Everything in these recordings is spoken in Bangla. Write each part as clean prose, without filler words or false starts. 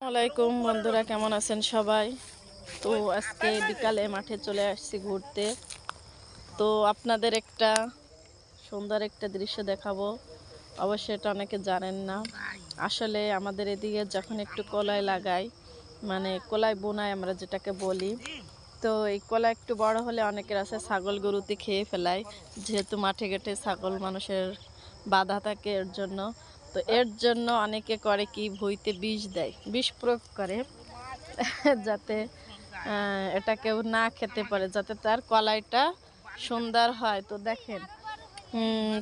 আসসালামাইকুম বন্ধুরা, কেমন আছেন সবাই? তো আজকে বিকালে মাঠে চলে আসছি ঘুরতে। তো আপনাদের একটা সুন্দর একটা দৃশ্য দেখাবো। অবশ্যই এটা অনেকে জানেন না। আসলে আমাদের এদিকে যখন একটু কলাই লাগাই, মানে কলাই বোনাই আমরা যেটাকে বলি, তো এই কলা একটু বড় হলে অনেকের আছে ছাগল গরুতে খেয়ে ফেলায়, যেহেতু মাঠে ঘাটে ছাগল মানুষের বাধা থাকে এর জন্য। তো এর জন্য অনেকে করে কি, ভুঁইতে বিষ দেয়, বিষ প্রয়োগ করে যাতে এটা কেউ না খেতে পারে, যাতে তার কলাইটা সুন্দর হয়। তো দেখেন,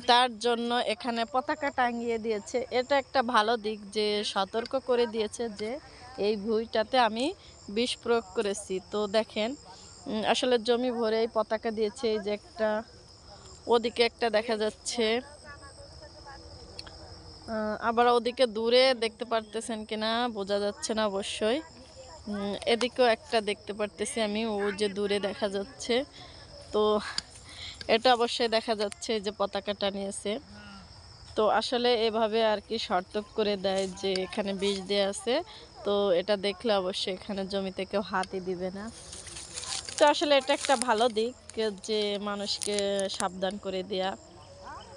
তার জন্য এখানে পতাকা টাঙিয়ে দিয়েছে। এটা একটা ভালো দিক যে সতর্ক করে দিয়েছে যে এই ভুঁইটাতে আমি বিষ প্রয়োগ করেছি। তো দেখেন, আসলে জমি ভরে এই পতাকা দিয়েছে। এই যে একটা, ওদিকে একটা দেখা যাচ্ছে, আবার ওদিকে দূরে দেখতে পারতেছেন কিনা বোঝা যাচ্ছে না অবশ্যই। এদিকেও একটা দেখতে পারতেছি আমি, ও যে দূরে দেখা যাচ্ছে। তো এটা অবশ্যই দেখা যাচ্ছে যে পতাকাটা নিয়েছে। তো আসলে এভাবে আর কি সতর্ক করে দেয় যে এখানে বিষ দেয়া আছে। তো এটা দেখলে অবশ্যই এখানে জমিতে কেউ হাতই দিবে না। তো আসলে এটা একটা ভালো দিক যে মানুষকে সাবধান করে দেয়া।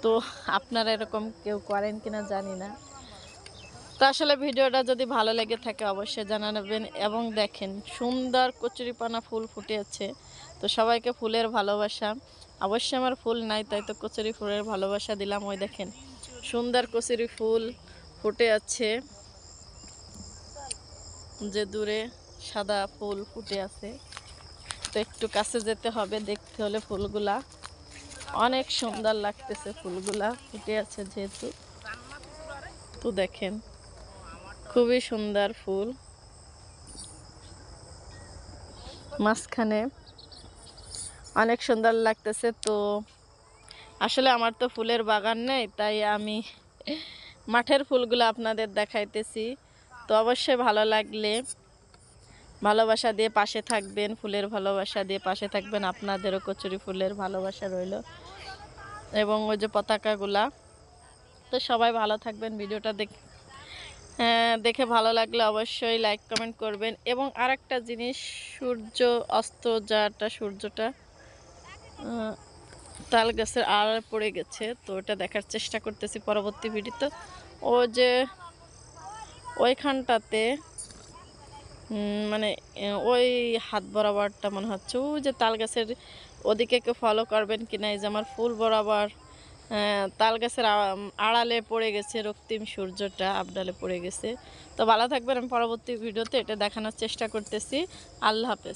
তো আপনারা এরকম কেউ করেন কিনা জানি না। তো আসলে ভিডিওটা যদি ভালো লেগে থাকে অবশ্যই জানাবেন। এবং দেখেন, সুন্দর কচুরিপানা ফুল ফুটে আছে। তো সবাইকে ফুলের ভালোবাসা। অবশ্যই আমার ফুল নাই, তাই তো কচুরি ফুলের ভালোবাসা দিলাম। ওই দেখেন, সুন্দর কচুরি ফুল ফুটে আছে, যে দূরে সাদা ফুল ফুটে আছে। তো একটু কাছে যেতে হবে, দেখতে হলে ফুলগুলা অনেক সুন্দর লাগতেছে, ফুলগুলা ফুটে আছে যেহেতু। তো দেখেন, খুবই সুন্দর ফুল, মাঝখানে অনেক সুন্দর লাগতেছে। তো আসলে আমার তো ফুলের বাগান নেই, তাই আমি মাঠের ফুলগুলো আপনাদের দেখাইতেছি। তো অবশ্যই ভালো লাগলে ভালোবাসা দিয়ে পাশে থাকবেন, ফুলের ভালোবাসা দিয়ে পাশে থাকবেন। আপনাদেরও কচুরি ফুলের ভালোবাসা রইল, এবং ওই যে পতাকাগুলা। তো সবাই ভালো থাকবেন। ভিডিওটা দেখে ভালো লাগলে অবশ্যই লাইক কমেন্ট করবেন। এবং আরেকটা জিনিস, সূর্য অস্ত যাটা, সূর্যটা তাল গাছের আড়ালে পড়ে গেছে। তো ওটা দেখার চেষ্টা করতেছি পরবর্তী ভিডিওতে। ও যে ওইখানটাতে, মানে ওই হাত বরাবরটা মনে হচ্ছে ওই যে তাল গাছের ওদিকে কেউ ফলো করবেন কিনা। এই যে আমার ফুল বরাবর তাল গাছের আড়ালে পড়ে গেছে, রক্তিম সূর্যটা আবডালে পড়ে গেছে। তো ভালো থাকবেন, আমি পরবর্তী ভিডিওতে এটা দেখানোর চেষ্টা করতেছি। আল্লাহ হাফেজ।